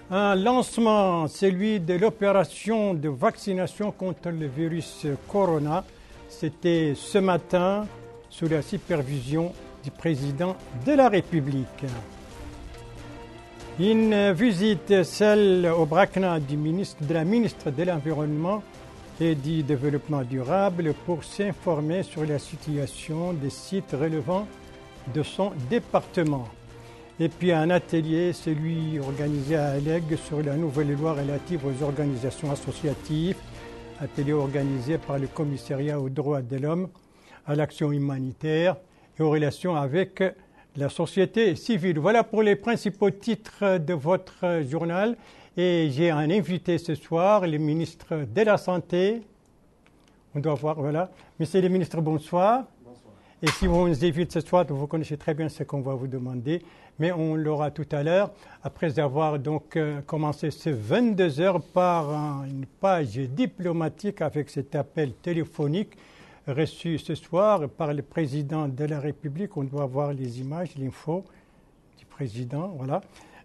Un lancement, celui de l'opération de vaccination contre le virus Corona. C'était ce matin sous la supervision du président de la République. Une visite, celle au Brakna de la ministre de l'Environnement et du Développement durable pour s'informer sur la situation des sites relevant de son département. Et puis un atelier, celui organisé à Alleg sur la nouvelle loi relative aux organisations associatives, atelier organisé par le Commissariat aux droits de l'homme, à l'action humanitaire et aux relations avec la société civile. Voilà pour les principaux titres de votre journal. Et j'ai un invité ce soir, le ministre de la Santé. On doit voir, voilà. Monsieur le ministre, bonsoir. Bonsoir. Et si vous nous invitez ce soir, vous connaissez très bien ce qu'on va vous demander, mais on l'aura tout à l'heure, après avoir donc commencé ces 22 heures par une page diplomatique avec cet appel téléphonique reçu ce soir par le président de la République. On doit voir les images, l'info du président, voilà.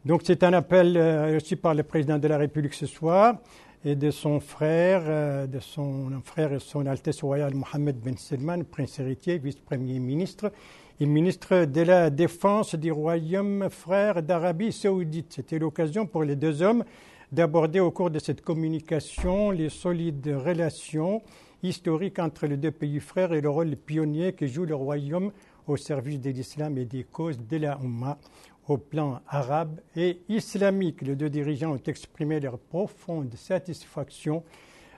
Donc c'est un appel reçu par le président de la République ce soir et de son frère, et son Altesse royale Mohammed Ben Salman, prince héritier, vice-premier ministre et ministre de la Défense du Royaume frère d'Arabie Saoudite. C'était l'occasion pour les deux hommes d'aborder au cours de cette communication les solides relations historiques entre les deux pays frères et le rôle pionnier que joue le Royaume au service de l'islam et des causes de la Oumma au plan arabe et islamique. Les deux dirigeants ont exprimé leur profonde satisfaction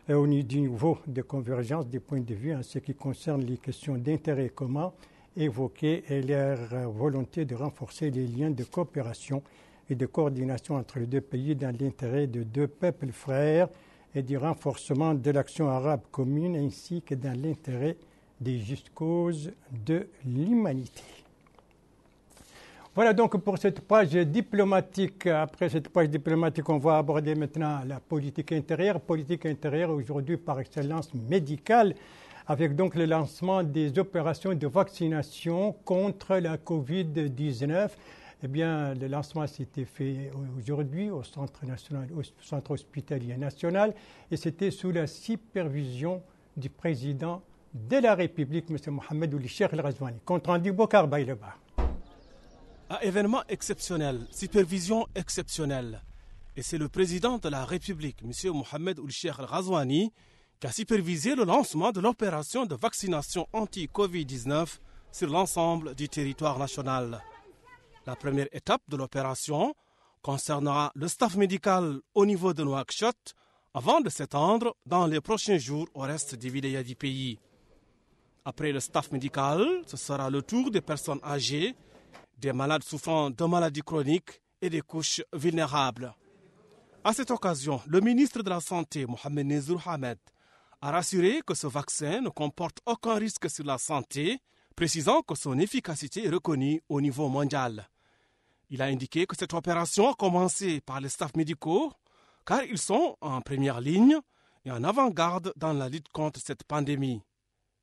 du niveau de convergence des points de vue en ce qui concerne les questions d'intérêt commun évoquées et leur volonté de renforcer les liens de coopération et de coordination entre les deux pays dans l'intérêt de deux peuples frères et du renforcement de l'action arabe commune ainsi que dans l'intérêt des justes causes de l'humanité. Voilà donc pour cette page diplomatique. Après cette page diplomatique, on va aborder maintenant la politique intérieure. Politique intérieure aujourd'hui par excellence médicale, avec donc le lancement des opérations de vaccination contre la Covid-19. Eh bien, le lancement s'était fait aujourd'hui au Centre hospitalier national et c'était sous la supervision du président de la République, M. Mohamed Ould Cheikh El Ghazouani. Compte rendu Bokar Baïleba. Un événement exceptionnel, supervision exceptionnelle. Et c'est le président de la République, M. Mohamed Ould Cheikh El Ghazouani, qui a supervisé le lancement de l'opération de vaccination anti-Covid-19 sur l'ensemble du territoire national. La première étape de l'opération concernera le staff médical au niveau de Nouakchott avant de s'étendre dans les prochains jours au reste des vilayas du pays. Après le staff médical, ce sera le tour des personnes âgées, des malades souffrant de maladies chroniques et des couches vulnérables. À cette occasion, le ministre de la Santé, Mohamed Nezir Hamed, a rassuré que ce vaccin ne comporte aucun risque sur la santé, précisant que son efficacité est reconnue au niveau mondial. Il a indiqué que cette opération a commencé par les staffs médicaux, car ils sont en première ligne et en avant-garde dans la lutte contre cette pandémie.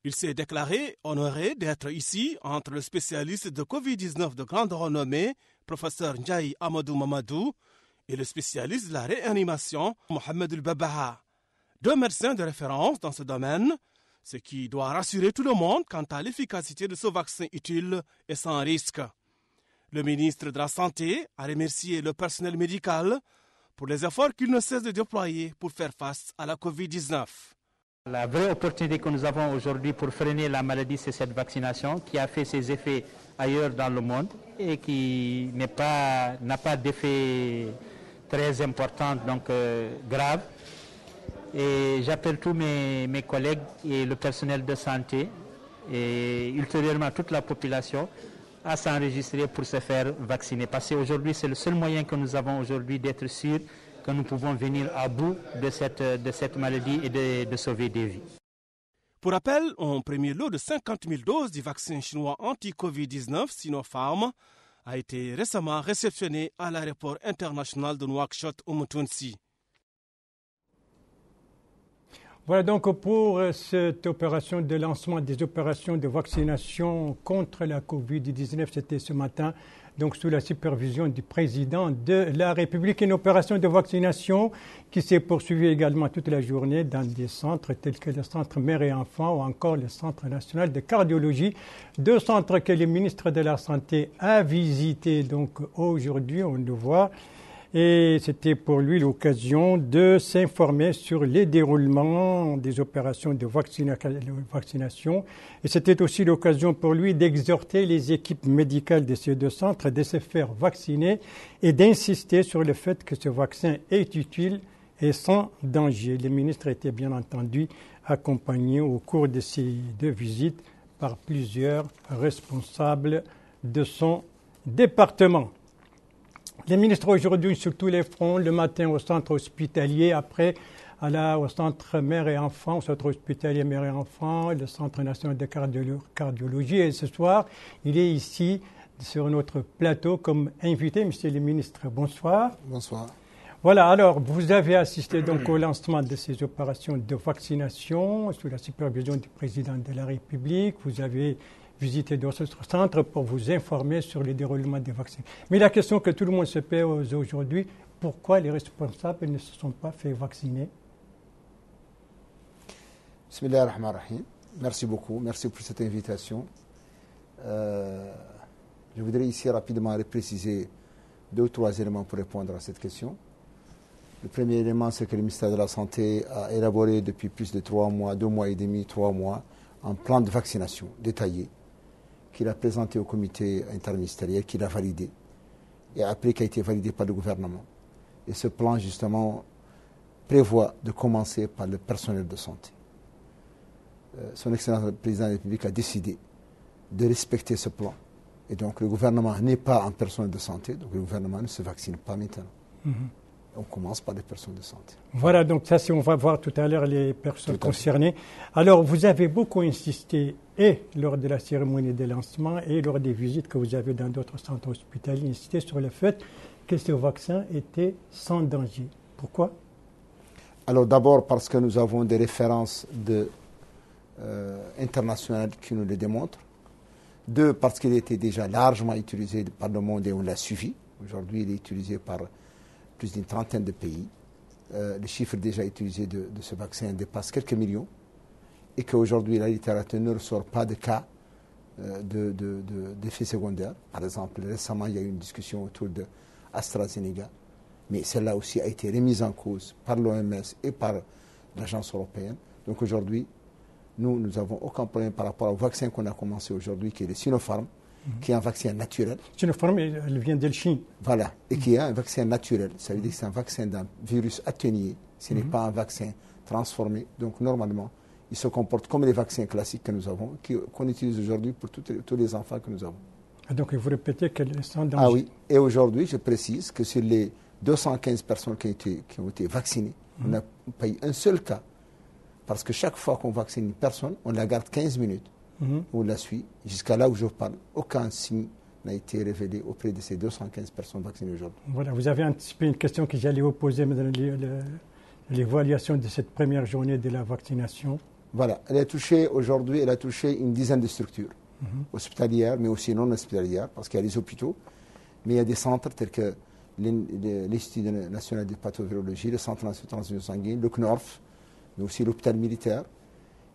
Il s'est déclaré honoré d'être ici entre le spécialiste de Covid-19 de grande renommée, professeur Ndiaye Amadou Mamadou, et le spécialiste de la réanimation, Mohamed El-Babaha. Deux médecins de référence dans ce domaine, ce qui doit rassurer tout le monde quant à l'efficacité de ce vaccin utile et sans risque. Le ministre de la Santé a remercié le personnel médical pour les efforts qu'il ne cesse de déployer pour faire face à la Covid-19. La vraie opportunité que nous avons aujourd'hui pour freiner la maladie, c'est cette vaccination qui a fait ses effets ailleurs dans le monde et qui n'a pas d'effet très important, donc grave. Et j'appelle tous mes collègues et le personnel de santé et ultérieurement toute la population à s'enregistrer pour se faire vacciner. Parce qu'aujourd'hui, c'est le seul moyen que nous avons aujourd'hui d'être sûrs que nous pouvons venir à bout de cette maladie et de sauver des vies. Pour rappel, un premier lot de 50 000 doses du vaccin chinois anti-Covid-19 Sinopharm a été récemment réceptionné à l'aéroport international de Nouakchott au Moutounsi. Voilà donc pour cette opération de lancement des opérations de vaccination contre la Covid-19. C'était ce matin, donc sous la supervision du président de la République. Une opération de vaccination qui s'est poursuivie également toute la journée dans des centres tels que le centre Mère et Enfants ou encore le centre national de cardiologie. 2 centres que le ministre de la Santé a visités donc aujourd'hui, on le voit. Et c'était pour lui l'occasion de s'informer sur les déroulements des opérations de vaccination. Et c'était aussi l'occasion pour lui d'exhorter les équipes médicales de ces 2 centres de se faire vacciner et d'insister sur le fait que ce vaccin est utile et sans danger. Le ministre était bien entendu accompagné au cours de ces 2 visites par plusieurs responsables de son département. Les ministres aujourd'hui sur tous les fronts, le matin au centre hospitalier, après au centre Mère et Enfants, au centre hospitalier Mère et Enfants, le centre national de cardiologie. Et ce soir, il est ici sur notre plateau comme invité. Monsieur le ministre, bonsoir. Bonsoir. Voilà, alors vous avez assisté donc au lancement de ces opérations de vaccination sous la supervision du président de la République. Vous avez visiter d'autres centres pour vous informer sur le déroulement des vaccins. Mais la question que tout le monde se pose aujourd'hui, pourquoi les responsables ne se sont pas fait vacciner? Bismillah ar-Rahman ar-Rahim. Merci beaucoup, merci pour cette invitation. Je voudrais ici rapidement préciser 2 ou 3 éléments pour répondre à cette question. Le premier élément, c'est que le ministère de la Santé a élaboré depuis plus de 3 mois, 2 mois et demi, 3 mois, un plan de vaccination détaillé qu'il a présenté au comité interministériel, qu'il a validé, et après qui a été validé par le gouvernement. Et ce plan, justement, prévoit de commencer par le personnel de santé. Son Excellence le Président de la République a décidé de respecter ce plan. Et donc le gouvernement n'est pas un personnel de santé, donc le gouvernement ne se vaccine pas maintenant. On commence par les personnes de santé. Voilà, donc ça, on va voir tout à l'heure les personnes concernées. Alors, vous avez beaucoup insisté, et lors de la cérémonie de lancement, et lors des visites que vous avez dans d'autres centres hospitaliers, insisté sur le fait que ce vaccin était sans danger. Pourquoi? Alors, d'abord parce que nous avons des références internationales qui nous le démontrent. 2, parce qu'il était déjà largement utilisé par le monde et on l'a suivi. Aujourd'hui, il est utilisé par plus d'une trentaine de pays. Le chiffre déjà utilisé de ce vaccin dépasse quelques millions et qu'aujourd'hui la littérature ne ressort pas de cas d'effets secondaires. Par exemple, récemment, il y a eu une discussion autour de AstraZeneca, mais celle-là aussi a été remise en cause par l'OMS et par l'Agence européenne. Donc aujourd'hui, nous n'avons aucun problème par rapport au vaccin qu'on a commencé aujourd'hui, qui est le Sinopharm, qui est un vaccin naturel. Sinopharm, elle vient de Chine. Voilà, et qui est un vaccin naturel. Ça veut dire que c'est un vaccin d'un virus atténué. Ce n'est pas un vaccin transformé. Donc normalement, il se comporte comme les vaccins classiques que nous avons, qu'on utilise aujourd'hui pour tous les enfants que nous avons. Ah, donc vous répétez qu'elle est sans danger. Ah oui, et aujourd'hui, je précise que sur les 215 personnes qui ont été vaccinées, on n'a pas eu un seul cas. Parce que chaque fois qu'on vaccine une personne, on la garde 15 minutes. On la suit. Jusqu'à là où je parle, aucun signe n'a été révélé auprès de ces 215 personnes vaccinées aujourd'hui. Voilà, vous avez anticipé une question que j'allais vous poser, l'évaluation de cette première journée de la vaccination. Voilà, elle a touché une dizaine de structures hospitalières, mais aussi non hospitalières, parce qu'il y a les hôpitaux, mais il y a des centres tels que l'Institut national de pathovirologie, le Centre national de transfusion sanguine, le CNORF, mais aussi l'hôpital militaire.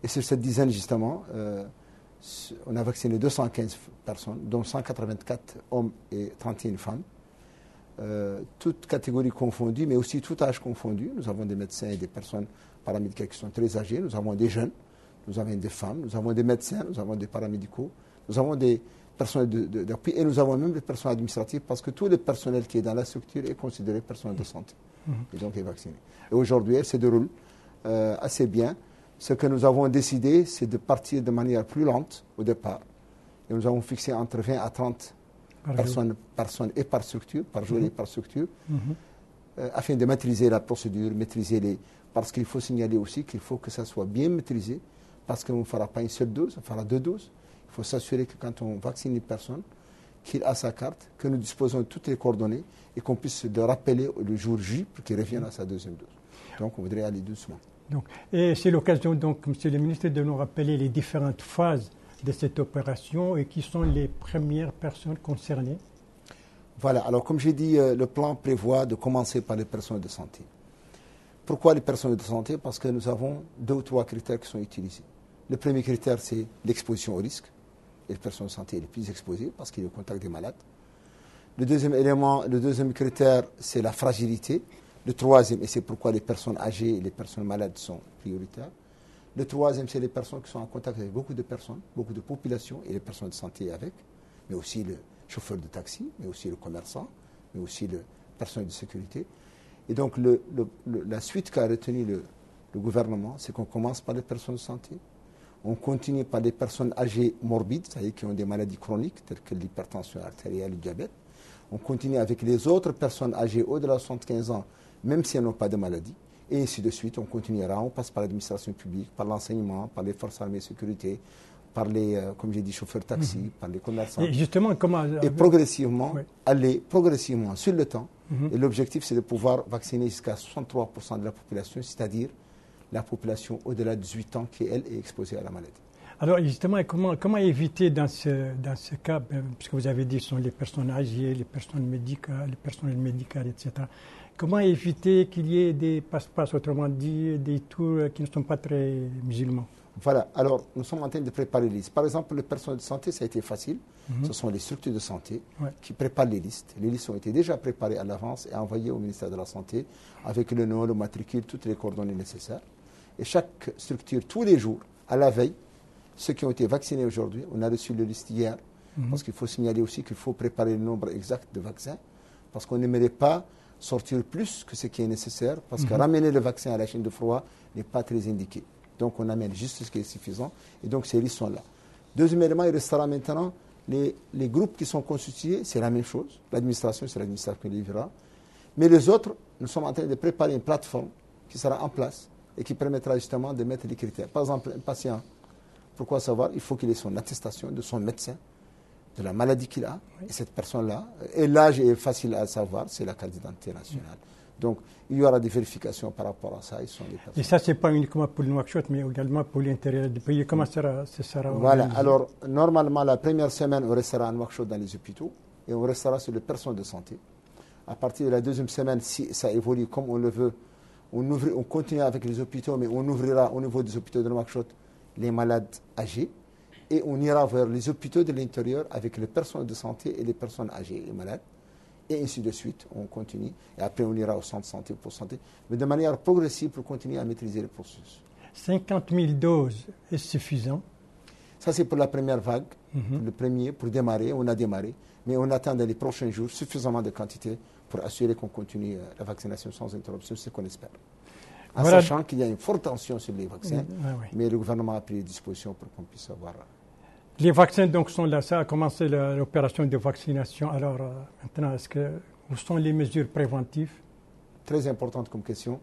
Et sur cette dizaine, justement, on a vacciné 215 personnes, dont 184 hommes et 31 femmes, toutes catégories confondues, mais aussi tout âge confondu. Nous avons des médecins et des personnes paramédicales qui sont très âgées, nous avons des jeunes, nous avons des femmes, nous avons des médecins, nous avons des paramédicaux, nous avons des personnels d'appui et nous avons même des personnels administratifs parce que tout le personnel qui est dans la structure est considéré personnel de santé et donc est vacciné. Et aujourd'hui, elle se déroule assez bien. Ce que nous avons décidé, c'est de partir de manière plus lente au départ. Et nous avons fixé entre 20 à 30 personnes et par structure, par jour et par structure, afin de maîtriser la procédure, parce qu'il faut signaler aussi qu'il faut que ça soit bien maîtrisé, parce qu'on ne fera pas une seule dose, on fera 2 doses. Il faut s'assurer que quand on vaccine une personne, qu'il a sa carte, que nous disposons de toutes les coordonnées et qu'on puisse le rappeler le jour J pour qu'il revienne à sa 2e dose. Donc on voudrait aller doucement. Donc, et c'est l'occasion, donc, Monsieur le ministre, de nous rappeler les différentes phases de cette opération et qui sont les premières personnes concernées. Voilà, alors comme j'ai dit, le plan prévoit de commencer par les personnels de santé. Pourquoi les personnels de santé? Parce que nous avons 2 ou 3 critères qui sont utilisés. Le premier critère, c'est l'exposition au risque. Et les personnes de santé les plus exposées parce qu'il est au contact des malades. Le deuxième critère, c'est la fragilité. Le troisième, et c'est pourquoi les personnes âgées et les personnes malades sont prioritaires. Le troisième, c'est les personnes qui sont en contact avec beaucoup de personnes, beaucoup de populations et les personnes de santé avec, mais aussi le chauffeur de taxi, mais aussi le commerçant, mais aussi le personnel de sécurité. Et donc la suite qu'a retenu le gouvernement, c'est qu'on commence par les personnes de santé, on continue par les personnes âgées morbides, c'est-à-dire qui ont des maladies chroniques, telles que l'hypertension artérielle, le diabète. On continue avec les autres personnes âgées au-delà de 75 ans, même si elles n'ont pas de maladie. Et ainsi de suite, on continuera, on passe par l'administration publique, par l'enseignement, par les forces armées et sécurité, par les, comme j'ai dit, chauffeurs de taxi, par les commerçants. Et justement, comment... Et progressivement, aller progressivement sur le temps. Et l'objectif, c'est de pouvoir vacciner jusqu'à 63% de la population, c'est-à-dire la population au-delà de 18 ans qui, elle, est exposée à la maladie. Alors justement, comment éviter dans ce cas, puisque vous avez dit ce sont les personnes âgées, les personnes médicales, les personnels médicaux, etc. Comment éviter qu'il y ait des passe-passe, autrement dit, des tours qui ne sont pas très musulmans? Voilà, alors nous sommes en train de préparer les listes. Par exemple, le personnel de santé, ça a été facile. Ce sont les structures de santé qui préparent les listes. Les listes ont été déjà préparées à l'avance et envoyées au ministère de la Santé avec le nom, le matricule, toutes les coordonnées nécessaires. Et chaque structure, tous les jours, à la veille, ceux qui ont été vaccinés aujourd'hui, on a reçu le liste hier, parce qu'il faut signaler aussi qu'il faut préparer le nombre exact de vaccins, parce qu'on n'aimerait pas sortir plus que ce qui est nécessaire, parce que ramener le vaccin à la chaîne de froid n'est pas très indiqué. Donc on amène juste ce qui est suffisant, et donc ces listes sont là. Deuxième élément, il restera maintenant les groupes qui sont constitués, c'est la même chose. L'administration, c'est l'administration qui les livrera. Mais les autres, nous sommes en train de préparer une plateforme qui sera en place et qui permettra justement de mettre les critères. Par exemple, un patient, pourquoi savoir? Il faut qu'il ait son attestation de son médecin, de la maladie qu'il a, et cette personne-là, et l'âge est facile à savoir, c'est la carte d'identité nationale. Donc, il y aura des vérifications par rapport à ça. Et ça, ce n'est pas uniquement pour le Nouakchott, mais également pour l'intérieur du pays. Comment ça sera Voilà, organisé? alors, normalement, la première semaine, on restera à Nouakchott dans les hôpitaux, et on restera sur le personnel de santé. À partir de la deuxième semaine, si ça évolue comme on le veut, on continue avec les hôpitaux, mais on ouvrira au niveau des hôpitaux de Nouakchott les malades âgés, et on ira vers les hôpitaux de l'intérieur avec les personnels de santé et les personnes âgées et malades, et ainsi de suite, on continue, et après on ira au centre de santé pour santé, mais de manière progressive pour continuer à maîtriser le processus. 50 000 doses, est suffisant? Ça c'est pour la première vague, le premier, pour démarrer, on a démarré, mais on attend dans les prochains jours suffisamment de quantité pour assurer qu'on continue la vaccination sans interruption, c'est ce qu'on espère. En sachant qu'il y a une forte tension sur les vaccins, mais le gouvernement a pris des dispositions pour qu'on puisse avoir... Les vaccins donc sont là, ça a commencé l'opération de vaccination. Alors maintenant, où sont les mesures préventives? Très importante comme question,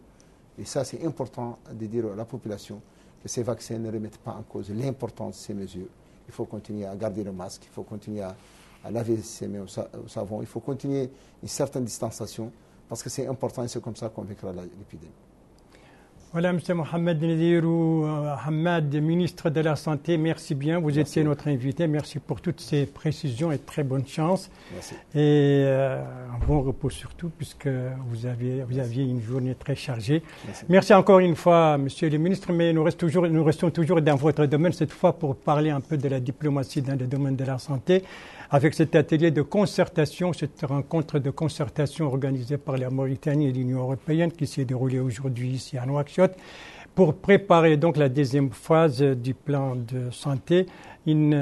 et ça c'est important de dire à la population que ces vaccins ne remettent pas en cause l'importance de ces mesures. Il faut continuer à garder le masque, il faut continuer à laver ses mains au savon, il faut continuer une certaine distanciation, parce que c'est important et c'est comme ça qu'on vaincra l'épidémie. Voilà, M. Mohamed Nadirou Hamad, ministre de la Santé, merci bien. Vous étiez notre invité. Merci pour toutes ces précisions et très bonne chance. Merci. Et un bon repos surtout, puisque vous aviez une journée très chargée. Merci encore une fois, Monsieur le ministre, mais nous restons toujours dans votre domaine, cette fois pour parler un peu de la diplomatie dans le domaine de la santé, avec cet atelier de concertation, cette rencontre de concertation organisée par la Mauritanie et l'Union européenne qui s'est déroulée aujourd'hui ici à Nouakchott pour préparer donc la deuxième phase du plan de santé, une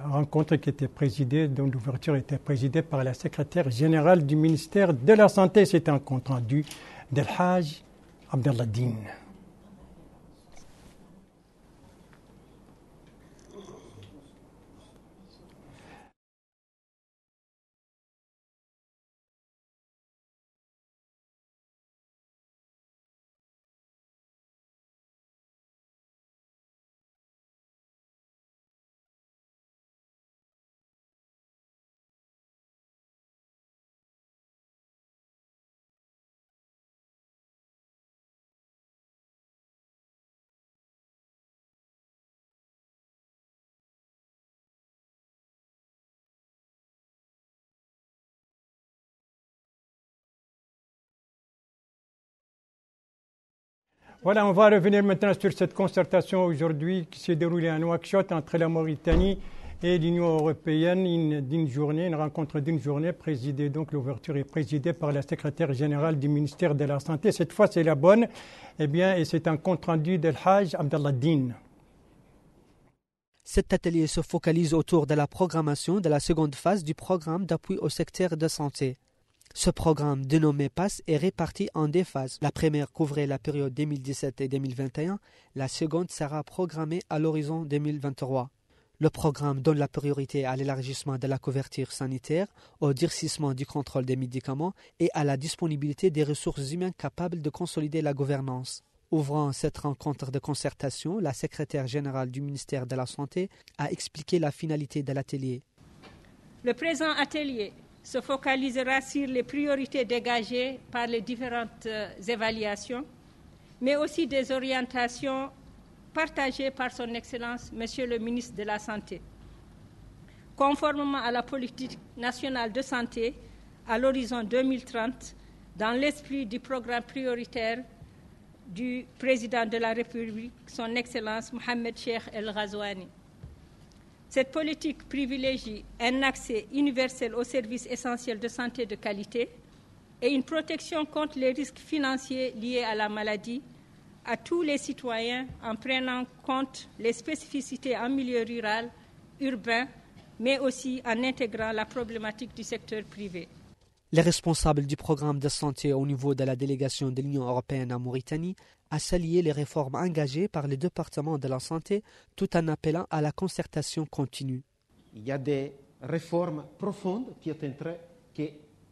rencontre qui était présidée, dont l'ouverture était présidée par la secrétaire générale du ministère de la Santé. C'est un compte rendu d'El Haj Abdellah Din. Voilà, on va revenir maintenant sur cette concertation aujourd'hui qui s'est déroulée à Nouakchott entre la Mauritanie et l'Union européenne, une rencontre d'une journée présidée, donc l'ouverture est présidée par la secrétaire générale du ministère de la Santé. Cette fois, c'est la bonne, et c'est un compte-rendu d'El Hajj Abdallah Din. Cet atelier se focalise autour de la programmation de la seconde phase du programme d'appui au secteur de santé. Ce programme, dénommé PASS, est réparti en deux phases. La première couvrait la période 2017 et 2021. La seconde sera programmée à l'horizon 2023. Le programme donne la priorité à l'élargissement de la couverture sanitaire, au durcissement du contrôle des médicaments et à la disponibilité des ressources humaines capables de consolider la gouvernance. Ouvrant cette rencontre de concertation, la secrétaire générale du ministère de la Santé a expliqué la finalité de l'atelier. Le présent atelier se focalisera sur les priorités dégagées par les différentes évaluations, mais aussi des orientations partagées par son Excellence, Monsieur le ministre de la Santé. Conformément à la politique nationale de santé à l'horizon 2030, dans l'esprit du programme prioritaire du président de la République, son Excellence Mohamed Cheikh El Ghazouani. Cette politique privilégie un accès universel aux services essentiels de santé de qualité et une protection contre les risques financiers liés à la maladie à tous les citoyens en prenant en compte les spécificités en milieu rural, urbain, mais aussi en intégrant la problématique du secteur privé. Les responsables du programme de santé au niveau de la délégation de l'Union européenne en Mauritanie a salué les réformes engagées par le département de la santé tout en appelant à la concertation continue. Il y a des réformes profondes qui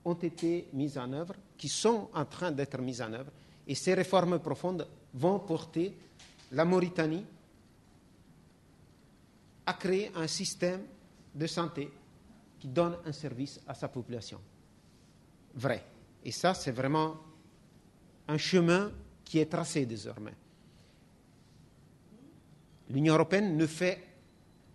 ont été mises en œuvre, qui sont en train d'être mises en œuvre, et ces réformes profondes vont porter la Mauritanie à créer un système de santé qui donne un service à sa population. Vrai. Et ça, c'est vraiment un chemin qui est tracé désormais. L'Union européenne ne fait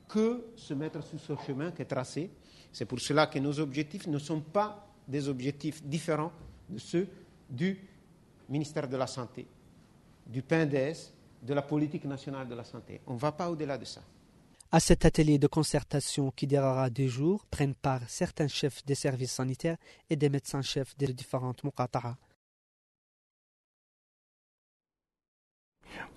que se mettre sur ce chemin qui est tracé. C'est pour cela que nos objectifs ne sont pas des objectifs différents de ceux du ministère de la Santé, du PNDS, de la politique nationale de la santé. On ne va pas au-delà de ça. À cet atelier de concertation qui durera 2 jours, prennent part certains chefs des services sanitaires et des médecins-chefs des différentes muqata'a.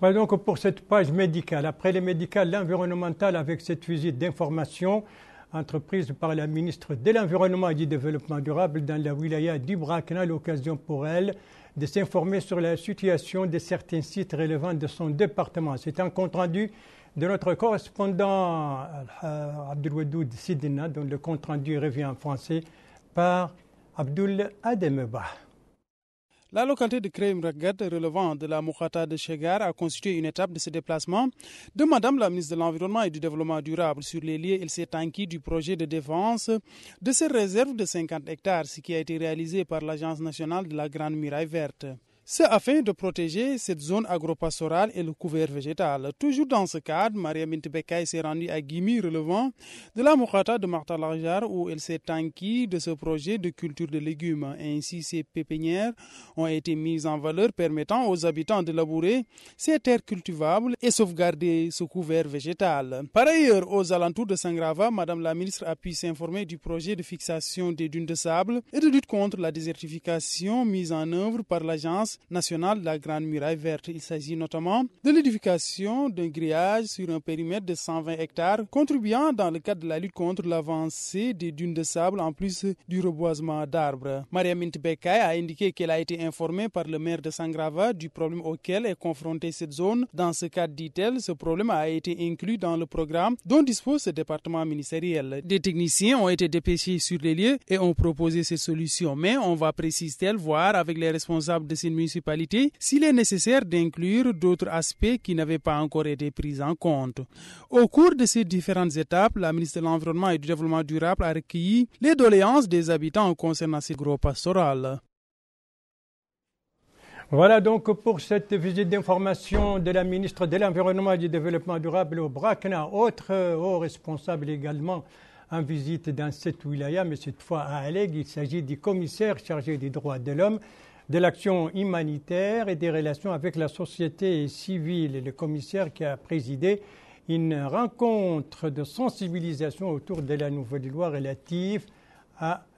Voilà donc pour cette page médicale. Après les médicales, l'environnemental avec cette visite d'information entreprise par la ministre de l'Environnement et du Développement durable dans la wilaya d'Ibrakna, l'occasion pour elle de s'informer sur la situation de certains sites relevant de son département. C'est un compte-rendu de notre correspondant Abdelwadoud Sidina, dont le compte-rendu revient en français par Abdoul Ademeba. La localité de Kreim Ragat, relevant de la Muqata'a de Chegar, a constitué une étape de ce déplacement de Madame la ministre de l'Environnement et du Développement durable. Sur les lieux, il s'est enquis du projet de défense de ces réserves de 50 hectares, ce qui a été réalisé par l'Agence nationale de la Grande Muraille Verte. C'est afin de protéger cette zone agropastorale et le couvert végétal. Toujours dans ce cadre, Maria Mintebekay s'est rendue à Gimi, relevant de la Muqata'a de Marta Larjar, où elle s'est enquis de ce projet de culture de légumes. Ainsi, ces pépinières ont été mises en valeur, permettant aux habitants de labourer ces terres cultivables et sauvegarder ce couvert végétal. Par ailleurs, aux alentours de Sangrava, Madame la ministre a pu s'informer du projet de fixation des dunes de sable et de lutte contre la désertification mise en œuvre par l'Agence nationale de la Grande Muraille Verte. Il s'agit notamment de l'édification d'un grillage sur un périmètre de 120 hectares, contribuant dans le cadre de la lutte contre l'avancée des dunes de sable en plus du reboisement d'arbres. Maria Mintebekay a indiqué qu'elle a été informée par le maire de Sangrava du problème auquel est confrontée cette zone. Dans ce cadre, dit-elle, ce problème a été inclus dans le programme dont dispose ce département ministériel. Des techniciens ont été dépêchés sur les lieux et ont proposé ces solutions, mais on va, précise-t-elle, voir avec les responsables de ces municipalité s'il est nécessaire d'inclure d'autres aspects qui n'avaient pas encore été pris en compte. Au cours de ces différentes étapes, la ministre de l'Environnement et du Développement durable a recueilli les doléances des habitants concernant ces gros pastorales. Voilà donc pour cette visite d'information de la ministre de l'Environnement et du Développement durable au Brakna. Autre haut responsable également en visite dans cette wilaya, mais cette fois à Alleg. Il s'agit du commissaire chargé des droits de l'homme, de l'action humanitaire et des relations avec la société civile. Le commissaire qui a présidé une rencontre de sensibilisation autour de la nouvelle loi relative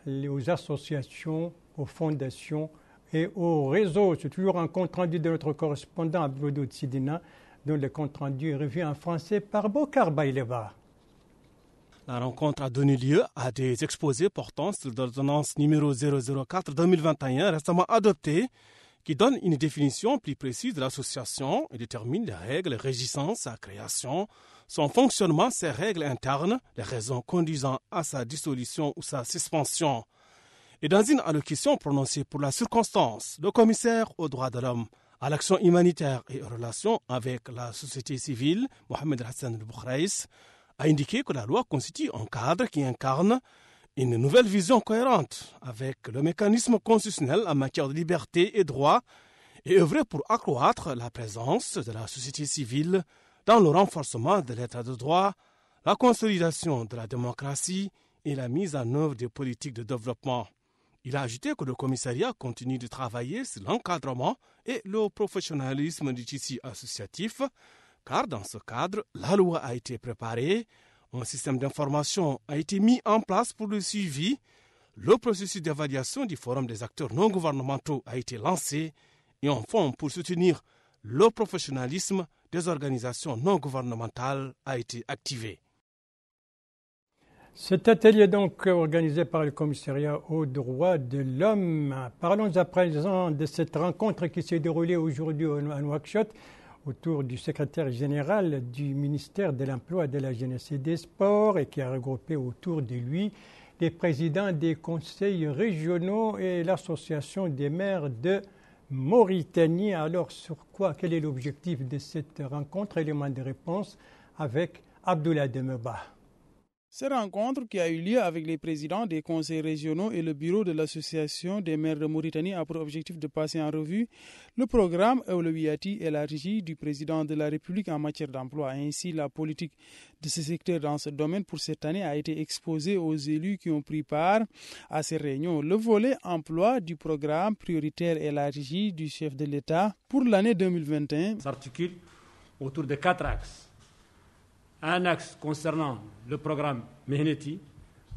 aux associations, aux fondations et aux réseaux. C'est toujours un compte rendu de notre correspondant Abdoudou Sidina, dont le compte rendu est revu en français par Bokar Baileva. La rencontre a donné lieu à des exposés portant sur l'ordonnance numéro 004-2021 récemment adoptée, qui donne une définition plus précise de l'association et détermine les règles régissant sa création, son fonctionnement, ses règles internes, les raisons conduisant à sa dissolution ou sa suspension. Et dans une allocution prononcée pour la circonstance, le commissaire aux droits de l'homme, à l'action humanitaire et aux relations avec la société civile, Mohamed Hassan El-Boukhaïs, a indiqué que la loi constitue un cadre qui incarne une nouvelle vision cohérente avec le mécanisme constitutionnel en matière de liberté et droit et œuvrer pour accroître la présence de la société civile dans le renforcement de l'état de droit, la consolidation de la démocratie et la mise en œuvre des politiques de développement. Il a ajouté que le commissariat continue de travailler sur l'encadrement et le professionnalisme du tissu associatif, car dans ce cadre, la loi a été préparée, un système d'information a été mis en place pour le suivi, le processus d'évaluation du Forum des acteurs non gouvernementaux a été lancé et un fonds pour soutenir le professionnalisme des organisations non gouvernementales a été activé. Cet atelier est donc organisé par le commissariat aux droits de l'homme. Parlons à présent de cette rencontre qui s'est déroulée aujourd'hui à Nouakchott autour du secrétaire général du ministère de l'Emploi, de la Jeunesse et des Sports et qui a regroupé autour de lui les présidents des conseils régionaux et l'association des maires de Mauritanie. Alors sur quoi, quel est l'objectif de cette rencontre? Élément de réponse avec Abdoulaye Demeba. Cette rencontre qui a eu lieu avec les présidents des conseils régionaux et le bureau de l'association des maires de Mauritanie a pour objectif de passer en revue le programme Ewlewiyati élargi du président de la République en matière d'emploi. Ainsi, la politique de ce secteur dans ce domaine pour cette année a été exposée aux élus qui ont pris part à ces réunions. Le volet emploi du programme prioritaire élargi du chef de l'État pour l'année 2021 s'articule autour de 4 axes. Un axe concernant le programme Mehneti,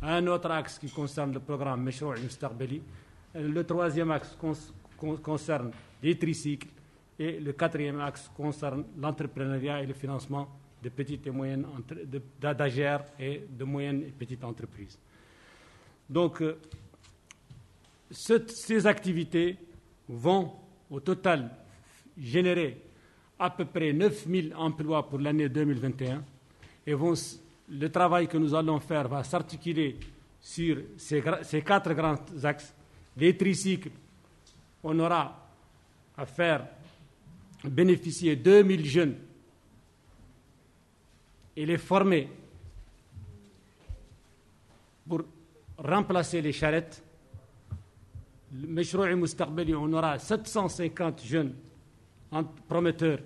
un autre axe qui concerne le programme Meshroui Mustaqbali, le troisième axe concerne les tricycles et le quatrième axe concerne l'entrepreneuriat et le financement de petites et moyennes d'AGR et de moyennes et petites entreprises. Donc, ces activités vont au total générer à peu près 9000 emplois pour l'année 2021. Et le travail que nous allons faire va s'articuler sur ces 4 grands axes. Les tricycles, on aura à faire bénéficier 2000 jeunes et les former pour remplacer les charrettes. Le Meshroui Mustaqbali, on aura 750 jeunes prometteurs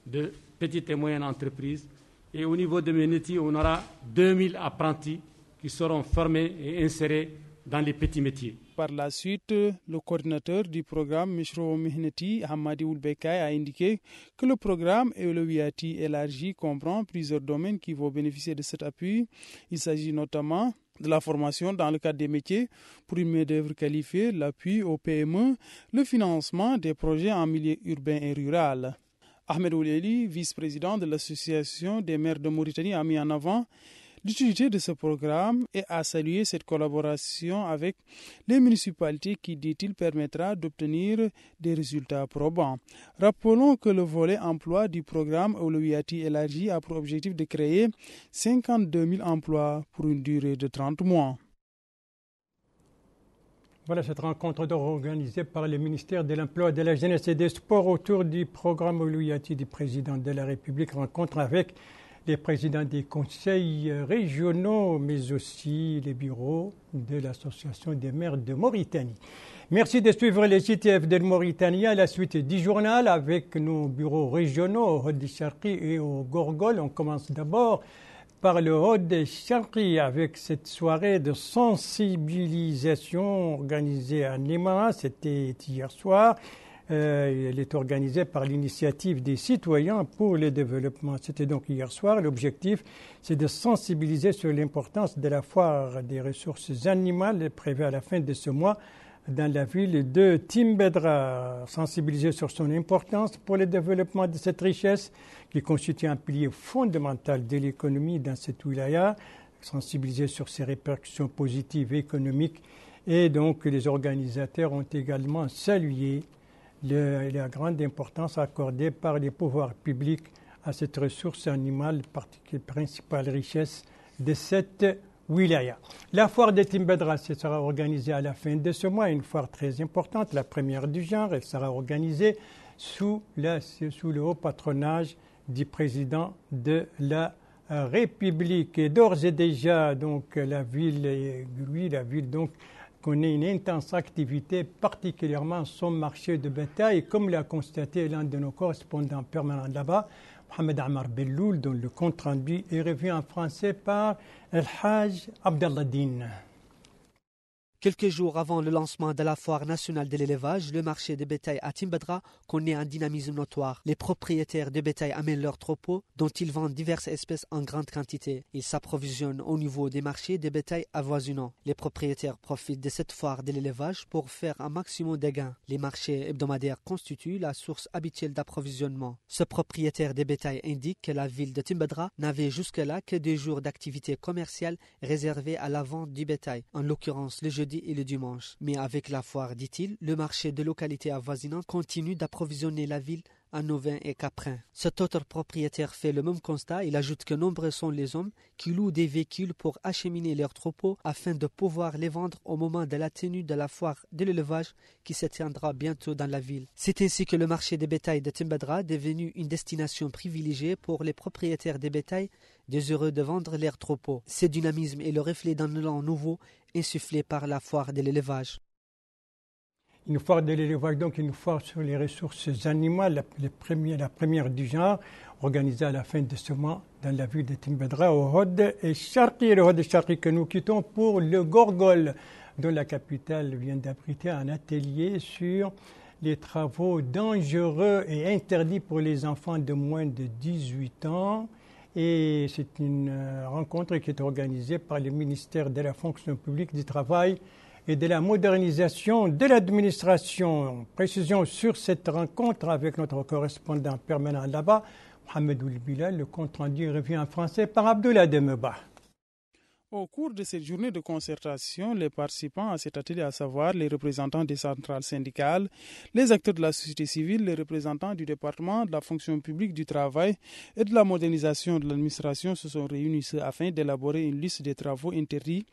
de petites et moyennes entreprises. Et au niveau de Mehneti, on aura 2000 apprentis qui seront formés et insérés dans les petits métiers. Par la suite, le coordinateur du programme Meshroui Mehneti, Hamadi Oulbekay, a indiqué que le programme Ewlewiyati élargi comprend plusieurs domaines qui vont bénéficier de cet appui. Il s'agit notamment de la formation dans le cadre des métiers pour une main-d'œuvre qualifiée, l'appui aux PME, le financement des projets en milieu urbain et rural. Ahmed Ouleli, vice-président de l'association des maires de Mauritanie, a mis en avant l'utilité de ce programme et a salué cette collaboration avec les municipalités qui, dit-il, permettra d'obtenir des résultats probants. Rappelons que le volet emploi du programme Ewlewiyati élargi a pour objectif de créer 52 000 emplois pour une durée de 30 mois. Voilà cette rencontre organisée par le ministère de l'Emploi, de la Jeunesse et des Sports autour du programme Ewlewiyati du président de la République. Rencontre avec les présidents des conseils régionaux, mais aussi les bureaux de l'Association des maires de Mauritanie. Merci de suivre les CTF de Mauritanie à la suite du journal avec nos bureaux régionaux au Hod Sharqi et au Gorgol. On commence d'abord par le Hod Sharqi avec cette soirée de sensibilisation organisée à Néma. C'était hier soir. Elle est organisée par l'initiative des citoyens pour le développement. C'était donc hier soir. L'objectif, c'est de sensibiliser sur l'importance de la foire des ressources animales prévue à la fin de ce mois dans la ville de Timbedra. Sensibiliser sur son importance pour le développement de cette richesse qui constitue un pilier fondamental de l'économie dans cette wilaya. Sensibiliser sur ses répercussions positives et économiques. Et donc, les organisateurs ont également salué la grande importance accordée par les pouvoirs publics à cette ressource animale, principale richesse de cette wilaya. La foire de Timbedra sera organisée à la fin de ce mois, une foire très importante, la première du genre. Elle sera organisée sous le haut patronage du président de la République. Et d'ores et déjà, donc, la ville donc, connaît une intense activité, particulièrement son marché de bétail, comme l'a constaté l'un de nos correspondants permanents là-bas, Mohamed Amar Belloul, dont le compte rendu est revu en français par El Haj Abdellahdine. Quelques jours avant le lancement de la foire nationale de l'élevage, le marché de bétail à Timbedra connaît un dynamisme notoire. Les propriétaires de bétail amènent leurs troupeaux, dont ils vendent diverses espèces en grande quantité. Ils s'approvisionnent au niveau des marchés de bétail avoisinants. Les propriétaires profitent de cette foire de l'élevage pour faire un maximum de gains. Les marchés hebdomadaires constituent la source habituelle d'approvisionnement. Ce propriétaire de bétail indique que la ville de Timbedra n'avait jusque-là que 2 jours d'activité commerciale réservés à la vente du bétail, en l'occurrence le jeudi et le dimanche. Mais avec la foire, dit-il, le marché de localités avoisinantes continue d'approvisionner la ville en ovins et caprins. Cet autre propriétaire fait le même constat. Il ajoute que nombreux sont les hommes qui louent des véhicules pour acheminer leurs troupeaux afin de pouvoir les vendre au moment de la tenue de la foire de l'élevage qui se tiendra bientôt dans la ville. C'est ainsi que le marché des bétail de Timbedra est devenu une destination privilégiée pour les propriétaires des bétails désireux de vendre leurs troupeaux. Ce dynamisme est le reflet d'un élan nouveau insufflé par la foire de l'élevage. Une foire de l'élevage, donc une foire sur les ressources animales, la première du genre, organisée à la fin de ce mois dans la ville de Timbedra au Hod Sharqi. Le Hod Sharqi que nous quittons pour le Gorgol, dont la capitale vient d'abriter un atelier sur les travaux dangereux et interdits pour les enfants de moins de 18 ans. Et c'est une rencontre qui est organisée par le ministère de la fonction publique, du travail et de la modernisation de l'administration. Précision sur cette rencontre avec notre correspondant permanent là-bas, Mohamed Oulbilal. Le compte rendu revient en français par Abdoulaye Demeba. Au cours de cette journée de concertation, les participants à cet atelier, à savoir les représentants des centrales syndicales, les acteurs de la société civile, les représentants du département de la fonction publique du travail et de la modernisation de l'administration se sont réunis afin d'élaborer une liste des travaux interdits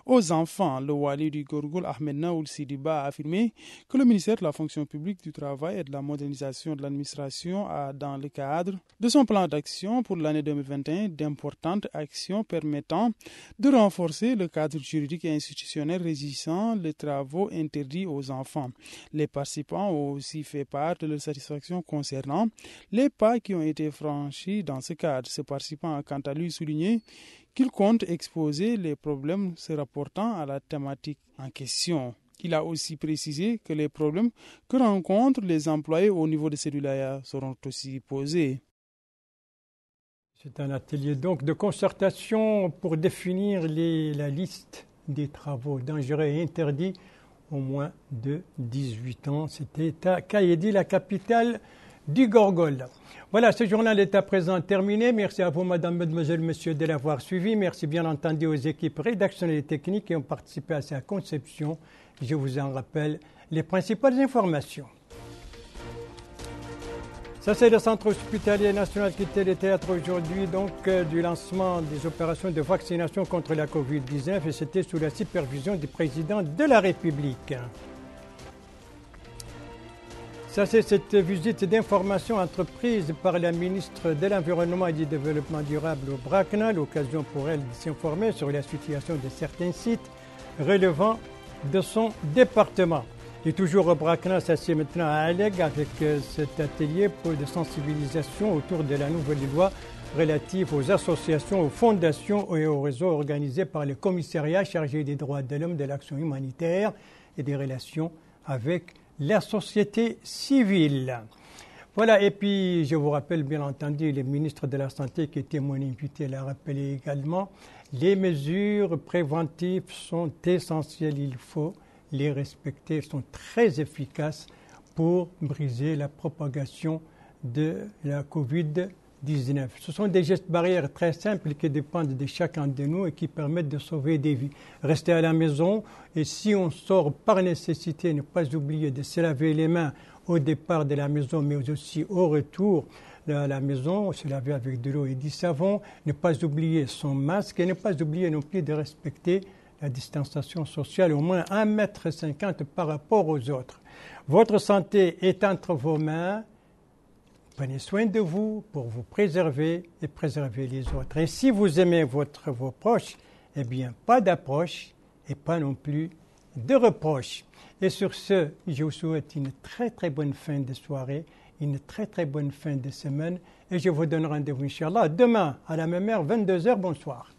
aux enfants. Le wali du Gorgol, Ahmed Naoul Sidiba, a affirmé que le ministère de la fonction publique du travail et de la modernisation de l'administration a, dans le cadre de son plan d'action pour l'année 2021, d'importantes actions permettant de renforcer le cadre juridique et institutionnel régissant les travaux interdits aux enfants. Les participants ont aussi fait part de leur satisfaction concernant les pas qui ont été franchis dans ce cadre. Ce participant a quant à lui souligné qu'il compte exposer les problèmes se rapportant à la thématique en question. Il a aussi précisé que les problèmes que rencontrent les employés au niveau de celui-là seront aussi posés. C'est un atelier donc de concertation pour définir la liste des travaux dangereux et interdits au moins de 18 ans. C'était à Kaïdi, la capitale du Gorgol. Voilà, ce journal est à présent terminé. Merci à vous, madame, mademoiselle, monsieur, de l'avoir suivi. Merci bien entendu aux équipes rédactionnelles et techniques qui ont participé à sa conception. Je vous en rappelle les principales informations. Ça, c'est le centre hospitalier national qui était le théâtre aujourd'hui du lancement des opérations de vaccination contre la Covid-19 et c'était sous la supervision du président de la République. Ça, c'est cette visite d'information entreprise par la ministre de l'Environnement et du Développement durable au BRACNA, l'occasion pour elle de s'informer sur la situation de certains sites relevant de son département. Et toujours au BRACNA, ça c'est maintenant à Alleg avec cet atelier de sensibilisation autour de la nouvelle loi relatifs aux associations, aux fondations et aux réseaux organisés par le commissariat chargé des droits de l'homme, de l'action humanitaire et des relations avec la société civile. Voilà, et puis je vous rappelle bien entendu, le ministre de la Santé qui était mon invité l'a rappelé également, les mesures préventives sont essentielles, il faut les respecter, sont très efficaces pour briser la propagation de la COVID-19. Ce sont des gestes barrières très simples qui dépendent de chacun de nous et qui permettent de sauver des vies. Rester à la maison et si on sort par nécessité, ne pas oublier de se laver les mains au départ de la maison, mais aussi au retour de la maison, se laver avec de l'eau et du savon, ne pas oublier son masque et ne pas oublier non plus de respecter la distanciation sociale, au moins 1,50 m par rapport aux autres. Votre santé est entre vos mains. Prenez soin de vous pour vous préserver et préserver les autres. Et si vous aimez vos proches, eh bien, pas d'approche et pas non plus de reproches. Et sur ce, je vous souhaite une très très bonne fin de soirée, une très très bonne fin de semaine et je vous donne rendez-vous, Inch'Allah, demain à la même heure, 22h. Bonsoir.